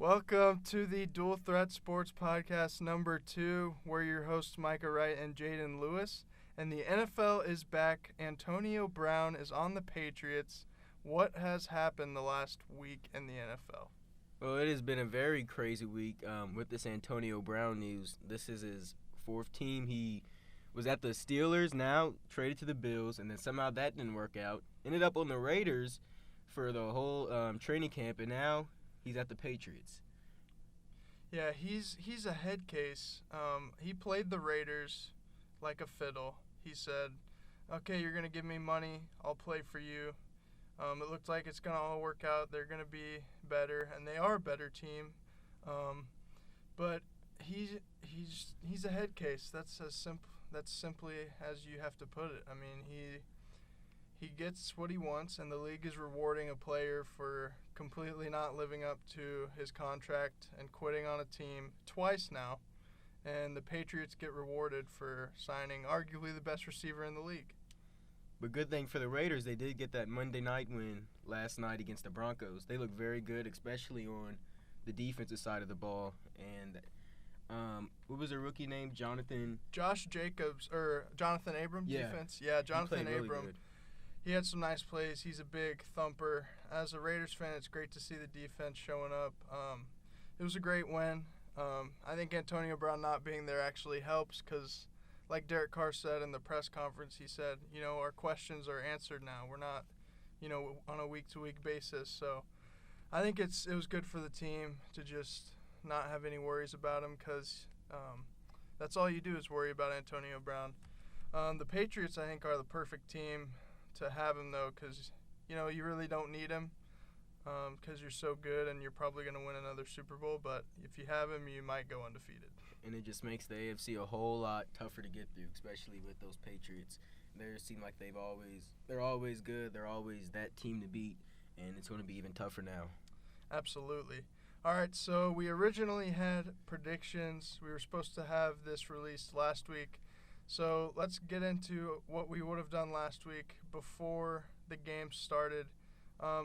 Welcome to the Dual Threat Sports Podcast number 2. We're your hosts Micah Wright and Jaden Lewis. And the NFL is back. Antonio Brown is on the Patriots. What has happened the last week in the NFL? Well, it has been a very crazy week with this Antonio Brown news. This is his fourth team. He was at the Steelers, now traded to the Bills, and then somehow that didn't work out. Ended up on the Raiders for the whole training camp, and now he's at the Patriots. Yeah, he's a head case. He played the Raiders like a fiddle. He said, okay, you're going to give me money. I'll play for you. It looked like it's going to all work out. They're going to be better, and they are a better team. But he's a head case. That's simply as you have to put it. I mean, he gets what he wants, and the league is rewarding a player for completely not living up to his contract and quitting on a team twice now. And the Patriots get rewarded for signing arguably the best receiver in the league. But good thing for the Raiders, they did get that Monday night win last night against the Broncos. They look very good, especially on the defensive side of the ball. And what was their rookie name? Jonathan Abram defense? Yeah, Jonathan Abram. Really he had some nice plays. He's a big thumper. As a Raiders fan, it's great to see the defense showing up. It was a great win. I think Antonio Brown not being there actually helps because, like Derek Carr said in the press conference, he said, our questions are answered now. We're not, on a week-to-week basis. So I think it was good for the team to just not have any worries about him because that's all you do is worry about Antonio Brown. The Patriots, I think, are the perfect team to have him, though, because, you really don't need him because you're so good and you're probably going to win another Super Bowl. But if you have him, you might go undefeated. And it just makes the AFC a whole lot tougher to get through, especially with those Patriots. They seem like they're always good. They're always that team to beat, and it's going to be even tougher now. Absolutely. All right, so we originally had predictions. We were supposed to have this released last week. So let's get into what we would have done last week before the game started.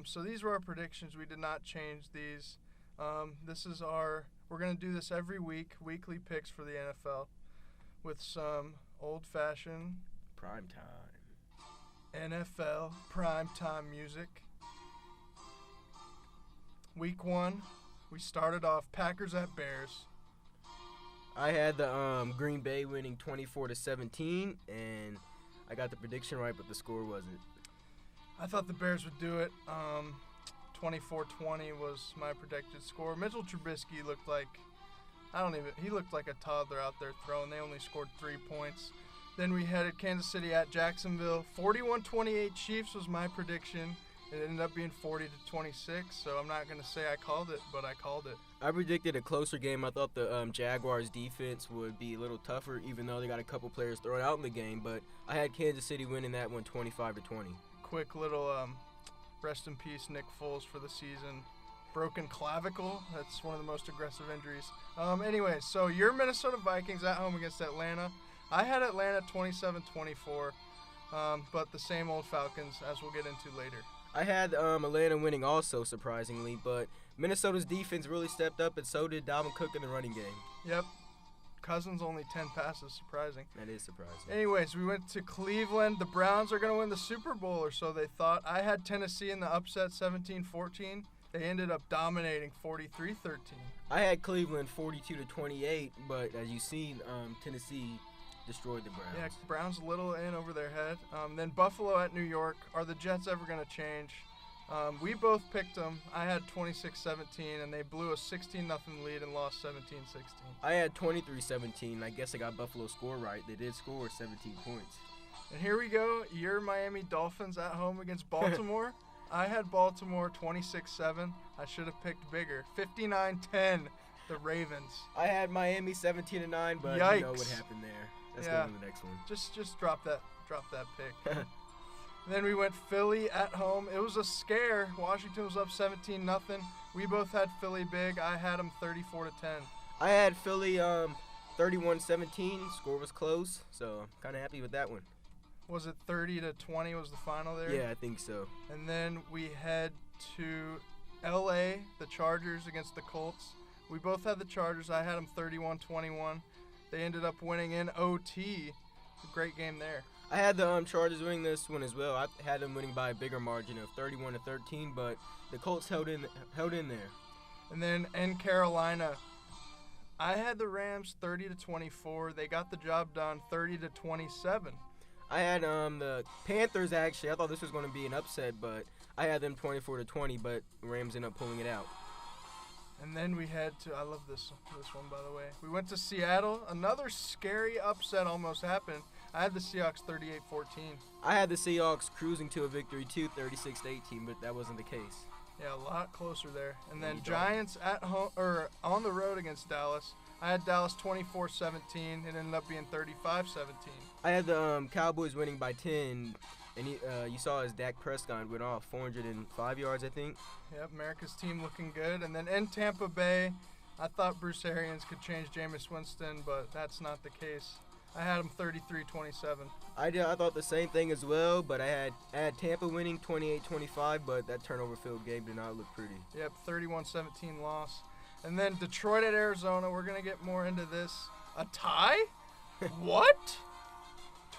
So these were our predictions. We did not change these. We're going to do this every week, weekly picks for the NFL with some old-fashioned primetime NFL primetime music. Week 1, we started off Packers at Bears. I had the Green Bay winning 24-17, and I got the prediction right, but the score wasn't. I thought the Bears would do it. 24-20 was my predicted score. Mitchell Trubisky looked like he looked like a toddler out there throwing. They only scored 3 points. Then we headed Kansas City at Jacksonville. 41-28 Chiefs was my prediction. It ended up being 40-26, so I'm not going to say I called it, but I called it. I predicted a closer game. I thought the Jaguars' defense would be a little tougher, even though they got a couple players thrown out in the game. But I had Kansas City winning that one 25-20. Quick little rest in peace, Nick Foles, for the season. Broken clavicle. That's one of the most aggressive injuries. Anyway, so your Minnesota Vikings at home against Atlanta. I had Atlanta 27-24, but the same old Falcons, as we'll get into later. I had Atlanta winning also, surprisingly, but Minnesota's defense really stepped up, and so did Dalvin Cook in the running game. Yep. Cousins only 10 passes, surprising. That is surprising. Anyways, we went to Cleveland. The Browns are going to win the Super Bowl, or so they thought. I had Tennessee in the upset 17-14. They ended up dominating 43-13. I had Cleveland 42-28, but as you've seen, Tennessee destroyed the Browns. Yeah, Browns a little in over their head. Then Buffalo at New York. Are the Jets ever going to change? We both picked them. I had 26-17, and they blew a 16-0 lead and lost 17-16. I had 23-17. I guess I got Buffalo's score right. They did score 17 points. And here we go. Your Miami Dolphins at home against Baltimore. I had Baltimore 26-7. I should have picked bigger. 59-10, the Ravens. I had Miami 17-9, but Yikes. You know what happened there. Let's go to the next one. Just drop that pick. Then we went Philly at home. It was a scare. Washington was up 17-0. We both had Philly big. I had them 34-10. I had Philly 31-17. Score was close, so I'm kind of happy with that one. Was it 30-20 was the final there? Yeah, I think so. And then we head to L.A., the Chargers against the Colts. We both had the Chargers. I had them 31-21. They ended up winning in OT. A great game there. I had the Chargers winning this one as well. I had them winning by a bigger margin of 31-13, but the Colts held in there. And then in Carolina, I had the Rams 30-24. They got the job done 30-27. I had the Panthers actually. I thought this was going to be an upset, but I had them 24-20, but Rams ended up pulling it out. And then we had to, I love this one, by the way. We went to Seattle. Another scary upset almost happened. I had the Seahawks 38-14. I had the Seahawks cruising to a victory too, 36-18, but that wasn't the case. Yeah, a lot closer there. And then Giants at home or on the road against Dallas. I had Dallas 24-17. It ended up being 35-17. I had the Cowboys winning by 10. And you saw as Dak Prescott went off 405 yards, I think. Yep, America's team looking good. And then in Tampa Bay, I thought Bruce Arians could change Jameis Winston, but that's not the case. I had him 33-27. I thought the same thing as well, but I had Tampa winning 28-25, but that turnover-filled game did not look pretty. Yep, 31-17 loss. And then Detroit at Arizona. We're going to get more into this. A tie? What?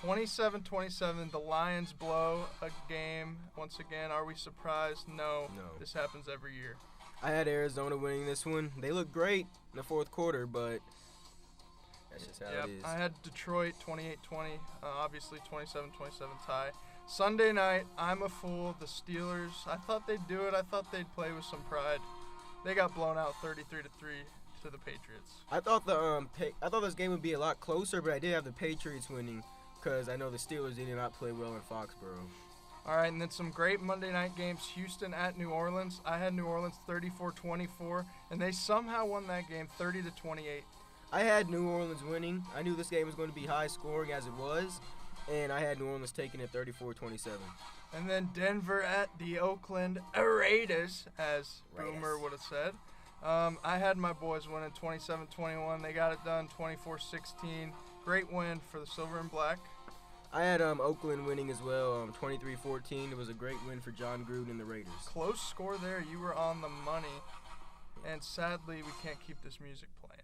27-27, the Lions blow a game. Once again, are we surprised? No. This happens every year. I had Arizona winning this one. They looked great in the fourth quarter, but that's just how it is. I had Detroit 28-20, obviously 27-27 tie. Sunday night, I'm a fool. The Steelers, I thought they'd do it. I thought they'd play with some pride. They got blown out 33-3 to the Patriots. I thought I thought this game would be a lot closer, but I did have the Patriots winning because I know the Steelers did not play well in Foxborough. All right, and then some great Monday night games. Houston at New Orleans. I had New Orleans 34-24, and they somehow won that game 30-28. I had New Orleans winning. I knew this game was going to be high scoring as it was, and I had New Orleans taking it 34-27. And then Denver at the Oakland Raiders, as Boomer would have said. I had my boys winning 27-21. They got it done 24-16. Great win for the Silver and Black. I had Oakland winning as well, 23-14. It was a great win for John Gruden and the Raiders. Close score there. You were on the money. And sadly, we can't keep this music playing.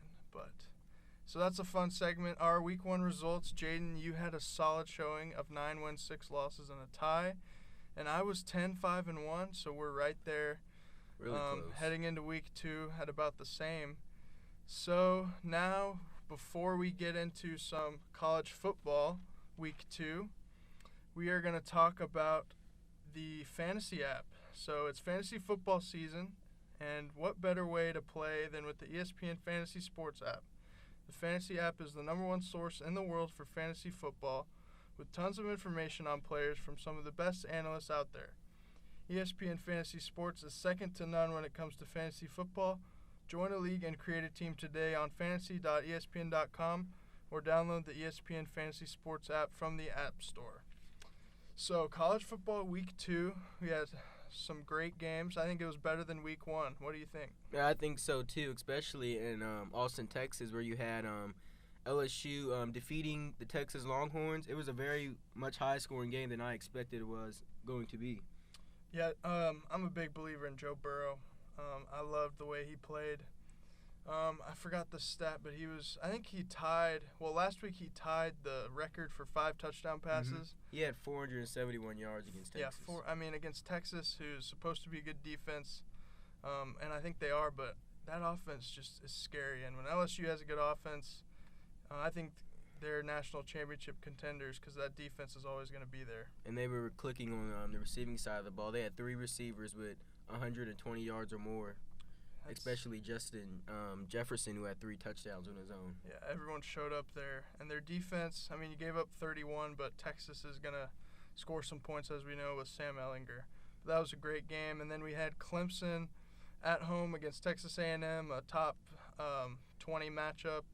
So that's a fun segment. Our Week 1 results. Jaden, you had a solid showing of 9 wins, 6 losses, and a tie. And I was 10-5-1, so we're right there. Really close. Heading into Week 2 at about the same. So now, before we get into some college football, Week 2, we are going to talk about the fantasy app. So it's fantasy football season, and what better way to play than with the ESPN Fantasy Sports app? The fantasy app is the #1 source in the world for fantasy football, with tons of information on players from some of the best analysts out there. ESPN Fantasy Sports is second to none when it comes to fantasy football. Join a league and create a team today on fantasy.espn.com or download the ESPN Fantasy Sports app from the App Store. So, college football Week 2, we had some great games. I think it was better than Week 1. What do you think? Yeah, I think so too, especially in Austin, Texas, where you had LSU defeating the Texas Longhorns. It was a very much high-scoring game than I expected it was going to be. Yeah, I'm a big believer in Joe Burrow. I loved the way he played. I forgot the stat, but last week he tied the record for 5 touchdown passes. Mm-hmm. He had 471 yards against Texas. Yeah, against Texas, who's supposed to be a good defense, and I think they are, but that offense just is scary. And when LSU has a good offense, I think they're national championship contenders because that defense is always going to be there. And they were clicking on the receiving side of the ball. They had 3 receivers with 120 yards or more. Especially Justin Jefferson, who had 3 touchdowns on his own. Yeah, everyone showed up there. And their defense, you gave up 31, but Texas is going to score some points, as we know, with Sam Ehlinger. But that was a great game. And then we had Clemson at home against Texas A&M, a top 20 matchup.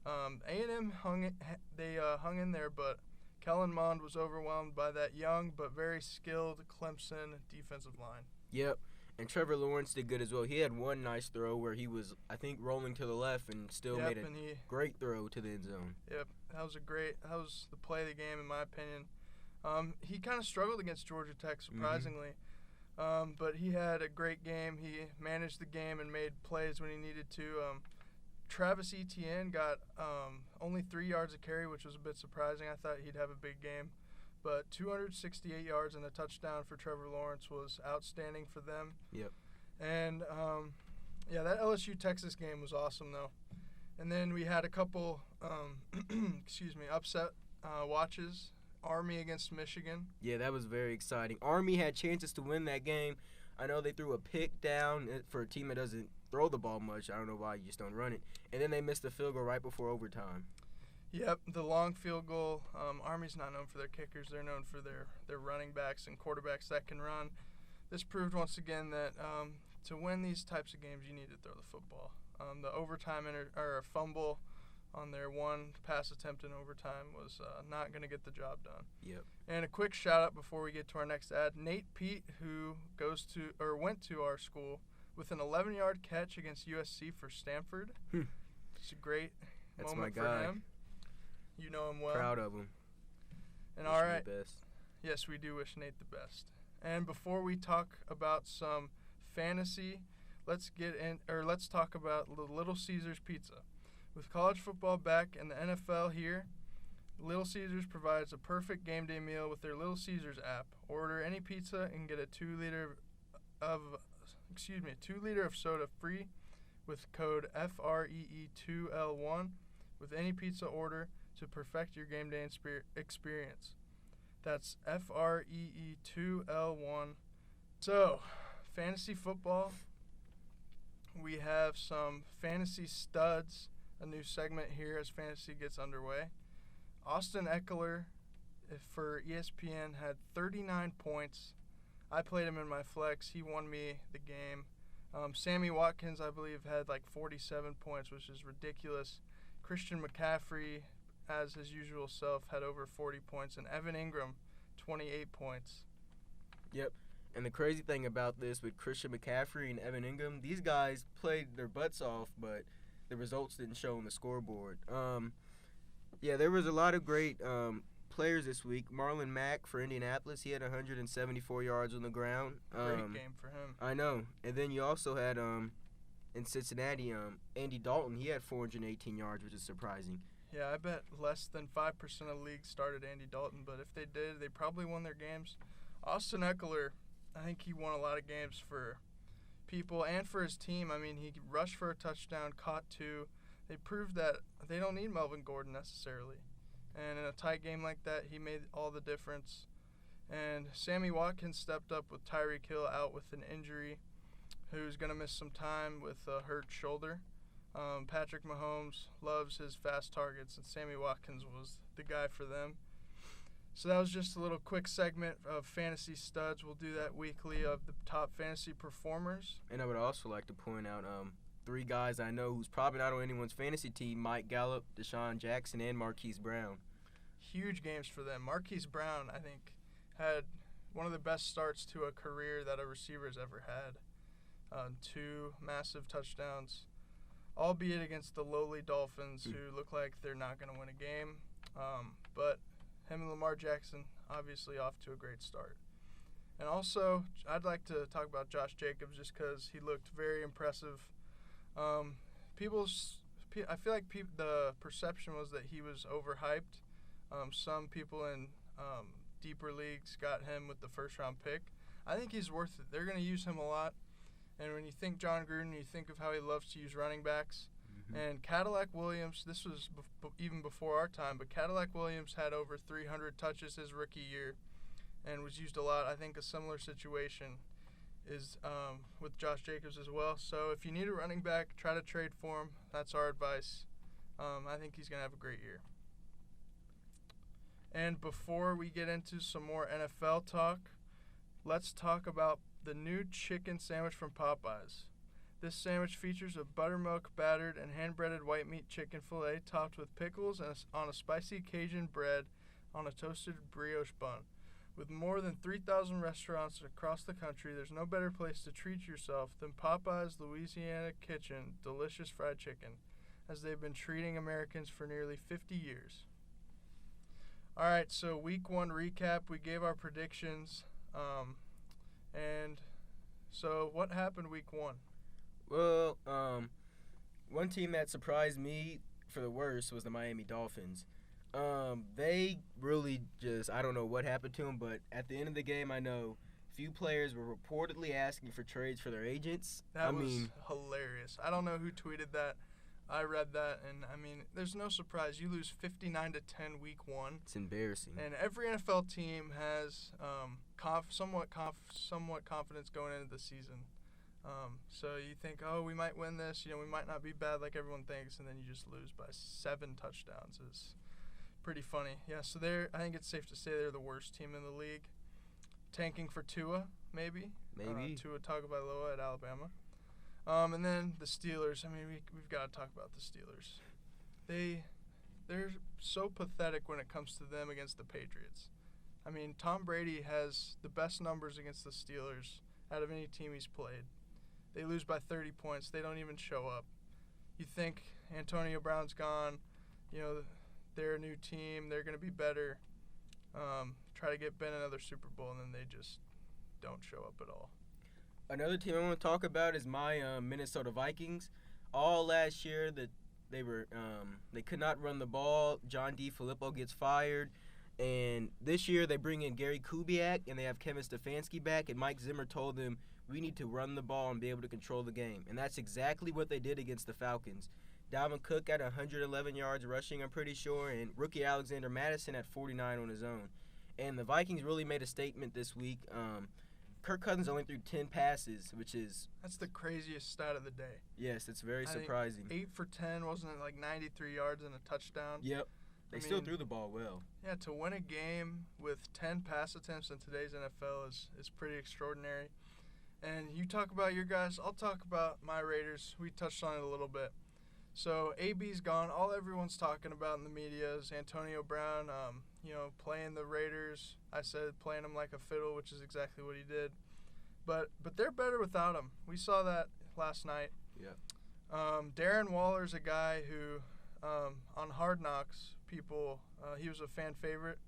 A&M hung in there, but Kellen Mond was overwhelmed by that young but very skilled Clemson defensive line. Yep. And Trevor Lawrence did good as well. He had one nice throw where he was, I think, rolling to the left and still made a great throw to the end zone. Yep, that was the play of the game in my opinion. He kind of struggled against Georgia Tech, surprisingly. But he had a great game. He managed the game and made plays when he needed to. Travis Etienne got only 3 yards a carry, which was a bit surprising. I thought he'd have a big game. But 268 yards and a touchdown for Trevor Lawrence was outstanding for them. Yep. And, that LSU-Texas game was awesome, though. And then we had a couple, upset watches. Army against Michigan. Yeah, that was very exciting. Army had chances to win that game. I know they threw a pick down for a team that doesn't throw the ball much. I don't know why you just don't run it. And then they missed the field goal right before overtime. Yep, the long field goal. Army's not known for their kickers. They're known for their running backs and quarterbacks that can run. This proved once again that to win these types of games, you need to throw the football. The overtime or fumble on their one pass attempt in overtime was not going to get the job done. Yep. And a quick shout out before we get to our next ad. Nate Pete, who went to our school with an 11-yard catch against USC for Stanford. It's a great moment for him. You know him well. Proud of him. And wish all right. him the best. Yes, we do wish Nate the best. And before we talk about some fantasy, let's talk about the Little Caesars Pizza. With college football back and the NFL here, Little Caesars provides a perfect game day meal with their Little Caesars app. Order any pizza and get a 2 liter of soda free with code FREE2L1 with any pizza order to perfect your game day experience. That's FREE2L1. So, fantasy football. We have some fantasy studs. A new segment here as fantasy gets underway. Austin Eckler for ESPN had 39 points. I played him in my flex. He won me the game. Sammy Watkins, I believe, had like 47 points, which is ridiculous. Christian McCaffrey, as his usual self, had over 40 points. And Evan Ingram, 28 points. Yep. And the crazy thing about this with Christian McCaffrey and Evan Ingram, these guys played their butts off, but the results didn't show on the scoreboard. There was a lot of great players this week. Marlon Mack for Indianapolis, he had 174 yards on the ground. Great game for him. I know. And then you also had in Cincinnati, Andy Dalton, he had 418 yards, which is surprising. Yeah, I bet less than 5% of leagues started Andy Dalton, but if they did, they probably won their games. Austin Eckler, I think he won a lot of games for people and for his team. I mean, he rushed for a touchdown, caught 2. They proved that they don't need Melvin Gordon necessarily. And in a tight game like that, he made all the difference. And Sammy Watkins stepped up with Tyreek Hill out with an injury, who's going to miss some time with a hurt shoulder. Patrick Mahomes loves his fast targets, and Sammy Watkins was the guy for them. So that was just a little quick segment of Fantasy Studs. We'll do that weekly of the top fantasy performers. And I would also like to point out 3 guys I know who's probably not on anyone's fantasy team: Mike Gallup, Deshaun Jackson, and Marquise Brown. Huge games for them. Marquise Brown, I think, had one of the best starts to a career that a receiver's ever had. 2 massive touchdowns, albeit against the lowly Dolphins, who look like they're not going to win a game. But him and Lamar Jackson obviously off to a great start. And also, I'd like to talk about Josh Jacobs just because he looked very impressive. I feel like the perception was that he was overhyped. Some people in deeper leagues got him with the first-round pick. I think he's worth it. They're going to use him a lot. And when you think John Gruden, you think of how he loves to use running backs. And Cadillac Williams, this was even before our time, but Cadillac Williams had over 300 touches his rookie year and was used a lot. I think a similar situation is with Josh Jacobs as well. So if you need a running back, try to trade for him. That's our advice. I think he's going to have a great year. And before we get into some more NFL talk, let's talk about the new chicken sandwich from Popeyes. This sandwich features a buttermilk battered and hand-breaded white meat chicken fillet topped with pickles and on a spicy Cajun bread on a toasted brioche bun. With more than 3,000 restaurants across the country, there's no better place to treat yourself than Popeyes Louisiana Kitchen delicious fried chicken, as they've been treating Americans for nearly 50 years. All right, so week 1 recap. We gave our predictions, and So what happened week 1? Well, one team that surprised me for the worst was the Miami Dolphins. They really just, I don't know what happened to them, but at the end of the game, I know few players were reportedly asking for trades for their agents. That was hilarious. I don't know who tweeted that. I read that, and I mean, there's no surprise. You lose 59-10 week 1. It's embarrassing. And every NFL team has somewhat confidence going into the season. So you think, oh, we might win this. We might not be bad like everyone thinks, and then you just lose by 7 touchdowns. It's pretty funny. Yeah, so I think it's safe to say they're the worst team in the league. Tanking for Tua, maybe. Tua Tagovailoa at Alabama. And then the Steelers. I mean, we've got to talk about the Steelers. They're so pathetic when it comes to them against the Patriots. I mean, Tom Brady has the best numbers against the Steelers out of any team he's played. They lose by 30 points. They don't even show up. You think Antonio Brown's gone. They're a new team. They're going to be better. Try to get Ben another Super Bowl, and then they just don't show up at all. Another team I want to talk about is my Minnesota Vikings. All last year that they could not run the ball. John DeFilippo gets fired. And this year they bring in Gary Kubiak, and they have Kevin Stefanski back, and Mike Zimmer told them, we need to run the ball and be able to control the game. And that's exactly what they did against the Falcons. Dalvin Cook at 111 yards rushing, I'm pretty sure, and rookie Alexander Mattison at 49 on his own. And the Vikings really made a statement this week. Kirk Cousins only threw 10 passes, That's the craziest stat of the day. Yes, it's very surprising. 8 for 10, wasn't it like 93 yards and a touchdown? Yep. They still threw the ball well. Yeah, to win a game with 10 pass attempts in today's NFL is pretty extraordinary. And you talk about your guys, I'll talk about my Raiders. We touched on it a little bit. So AB's gone. All everyone's talking about in the media is Antonio Brown, playing the Raiders. I said playing them like a fiddle, which is exactly what he did. But they're better without him. We saw that last night. Yeah. Darren Waller's a guy who, on Hard Knocks, he was a fan favorite.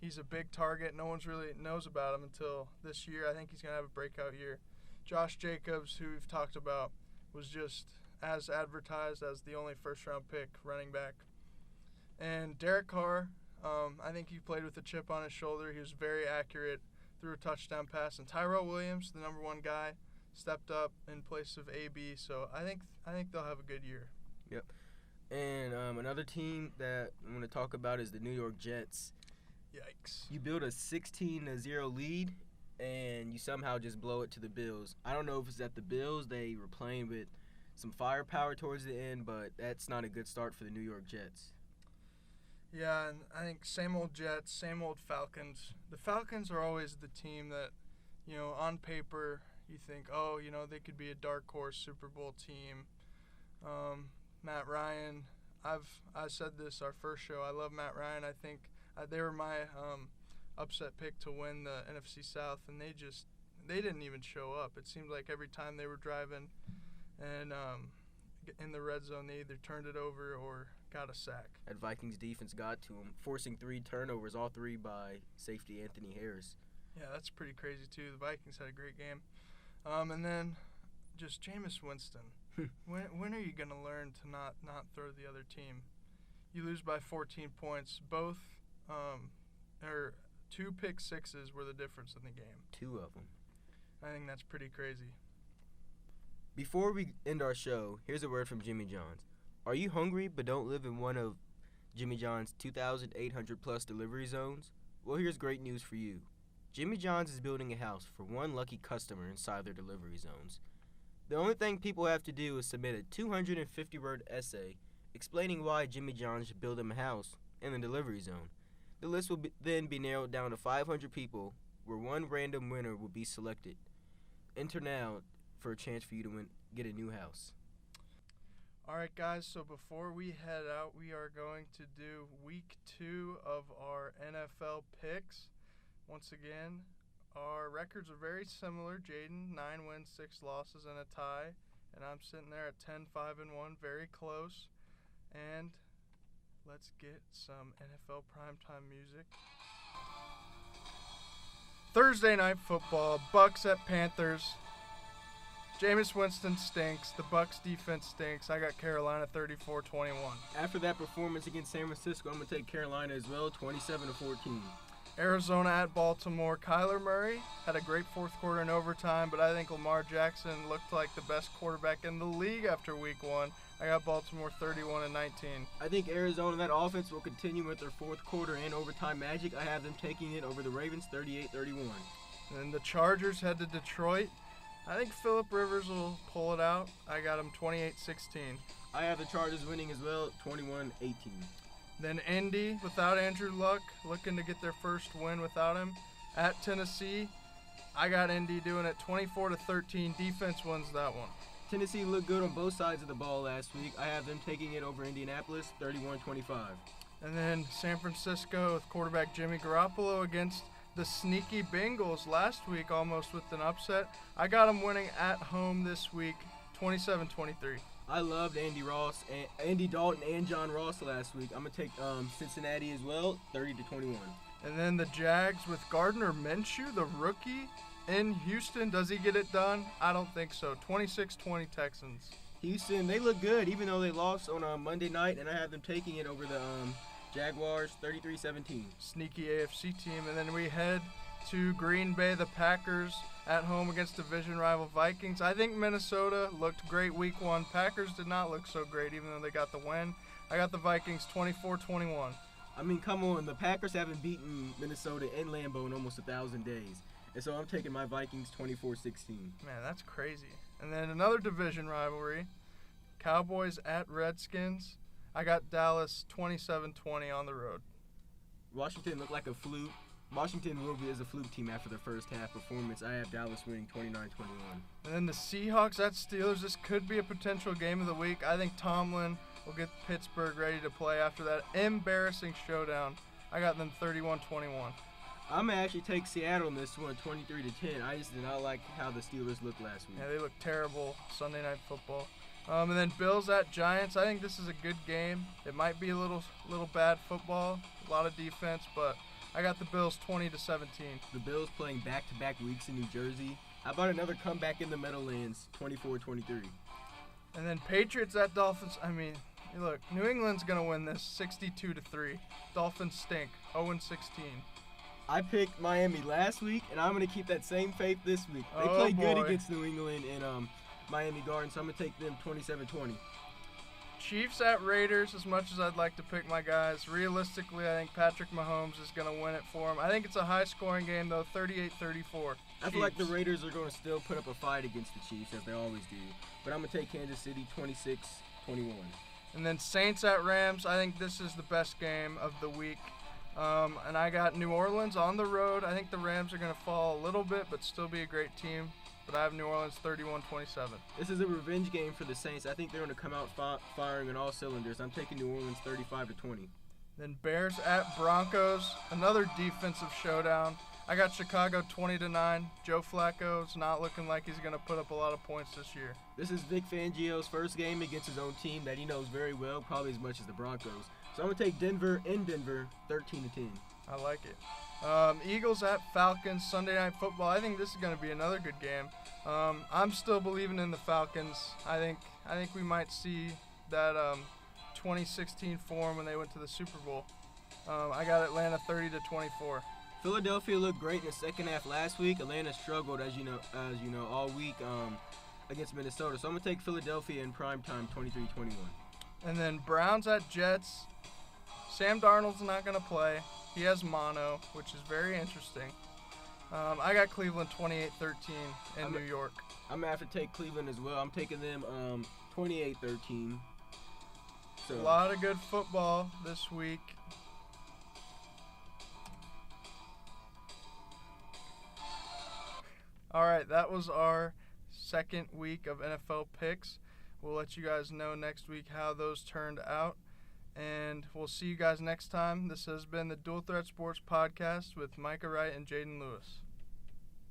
He's a big target. No one's really knows about him until this year. I think he's going to have a breakout year. Josh Jacobs, who we've talked about, was just as advertised as the only first-round pick running back. And Derek Carr, I think he played with a chip on his shoulder. He was very accurate, threw a touchdown pass. And Tyrell Williams, the number 1 guy, stepped up in place of AB. So I think they'll have a good year. Yep. And another team that I'm going to talk about is the New York Jets. Yikes. You build a 16-0 lead, and you somehow just blow it to the Bills. I don't know if it's that the Bills, they were playing with some firepower towards the end, but that's not a good start for the New York Jets. Yeah, and I think same old Jets, same old Falcons. The Falcons are always the team that, on paper you think, they could be a dark horse Super Bowl team. Matt Ryan, I said this our first show. I love Matt Ryan. I think they were my upset pick to win the NFC South, and they didn't even show up. It seemed like every time they were driving and in the red zone, they either turned it over or got a sack. That Vikings defense got to them, forcing 3 turnovers, all 3 by safety Anthony Harris. Yeah, that's pretty crazy too. The Vikings had a great game. And then just Jameis Winston. When are you going to learn to not throw the other team? You lose by 14 points. Both, 2 pick sixes were the difference in the game. 2 of them. I think that's pretty crazy. Before we end our show, here's a word from Jimmy John's. Are you hungry but don't live in one of Jimmy John's 2,800-plus delivery zones? Well, here's great news for you. Jimmy John's is building a house for one lucky customer inside their delivery zones. The only thing people have to do is submit a 250-word essay explaining why Jimmy John's should build them a house in the delivery zone. The list will then be narrowed down to 500 people, where one random winner will be selected. Enter now for a chance for you to get a new house. All right, guys, so before we head out, we are going to do week 2 of our NFL picks. Once again, our records are very similar. Jaden, 9 wins, 6 losses, and a tie. And I'm sitting there at 10-5-1, very close. And let's get some NFL primetime music. Thursday night football, Bucks at Panthers. Jameis Winston stinks. The Bucs defense stinks. I got Carolina 34-21. After that performance against San Francisco, I'm going to take Carolina as well, 27-14. Arizona at Baltimore. Kyler Murray had a great fourth quarter in overtime, but I think Lamar Jackson looked like the best quarterback in the league after week 1. I got Baltimore 31-19. I think Arizona, that offense will continue with their fourth quarter and overtime magic. I have them taking it over the Ravens 38-31. And the Chargers head to Detroit. I think Phillip Rivers will pull it out. I got him 28-16. I have the Chargers winning as well, 21-18. Then Indy, without Andrew Luck, looking to get their first win without him. At Tennessee, I got Indy doing it 24-13. Defense wins that one. Tennessee looked good on both sides of the ball last week. I have them taking it over Indianapolis, 31-25. And then San Francisco with quarterback Jimmy Garoppolo against the sneaky Bengals last week, almost with an upset. I got them winning at home this week, 27-23. I loved Andy Dalton and John Ross last week. I'm going to take Cincinnati as well, 30-21. And then the Jags with Gardner Minshew, the rookie, in Houston. Does he get it done? I don't think so. 26-20 Texans. Houston, they look good, even though they lost on a Monday night, and I have them taking it over the Jaguars, 33-17. Sneaky AFC team. And then we head to Green Bay, the Packers, at home against division rival Vikings. I think Minnesota looked great week 1. Packers did not look so great, even though they got the win. I got the Vikings 24-21. I mean, come on. The Packers haven't beaten Minnesota in Lambeau in almost 1,000 days. And so I'm taking my Vikings 24-16. Man, that's crazy. And then another division rivalry, Cowboys at Redskins. I got Dallas 27-20 on the road. Washington looked like a fluke. Washington will be as a fluke team after their first half performance. I have Dallas winning 29-21. And then the Seahawks at Steelers. This could be a potential game of the week. I think Tomlin will get Pittsburgh ready to play after that embarrassing showdown. I got them 31-21. I'm going to actually take Seattle in this one, 23-10. I just did not like how the Steelers looked last week. Yeah, they look terrible Sunday Night Football. And then Bills at Giants. I think this is a good game. It might be a little bad football, a lot of defense, but I got the Bills 20-17. The Bills playing back-to-back weeks in New Jersey. How about another comeback in the Meadowlands, 24-23. And then Patriots at Dolphins. I mean, look, New England's going to win this 62-3. Dolphins stink, 0-16. I picked Miami last week, and I'm going to keep that same faith this week. They Oh, played good boy. against New England in Miami Gardens, so I'm going to take them 27-20. Chiefs at Raiders. As much as I'd like to pick my guys, realistically, I think Patrick Mahomes is going to win it for him. I think it's a high-scoring game, though, 38-34. I feel like the Raiders are going to still put up a fight against the Chiefs, as they always do. But I'm going to take Kansas City 26-21. And then Saints at Rams. I think this is the best game of the week. And I got New Orleans on the road. I think the Rams are going to fall a little bit, but still be a great team. But I have New Orleans 31-27. This is a revenge game for the Saints. I think they're going to come out firing on all cylinders. I'm taking New Orleans 35-20. Then Bears at Broncos. Another defensive showdown. I got Chicago 20-9. Joe Flacco's not looking like he's going to put up a lot of points this year. This is Vic Fangio's first game against his own team that he knows very well, probably as much as the Broncos. So I'm going to take Denver in Denver, 13-10. I like it. Eagles at Falcons, Sunday Night Football. I think this is going to be another good game. I'm still believing in the Falcons. I think we might see that 2016 form when they went to the Super Bowl. I got Atlanta 30-24. Philadelphia looked great in the second half last week. Atlanta struggled, as you know, all week against Minnesota. So I'm going to take Philadelphia in primetime, 23-21. And then Browns at Jets. Sam Darnold's not going to play. He has mono, which is very interesting. I got Cleveland 28-13 in New York. I'm going to have to take Cleveland as well. I'm taking them 28-13. So A lot of good football this week. All right, that was our second week of NFL picks. We'll let you guys know next week how those turned out. And we'll see you guys next time. This has been the Dual Threat Sports Podcast with Micah Wright and Jaden Lewis.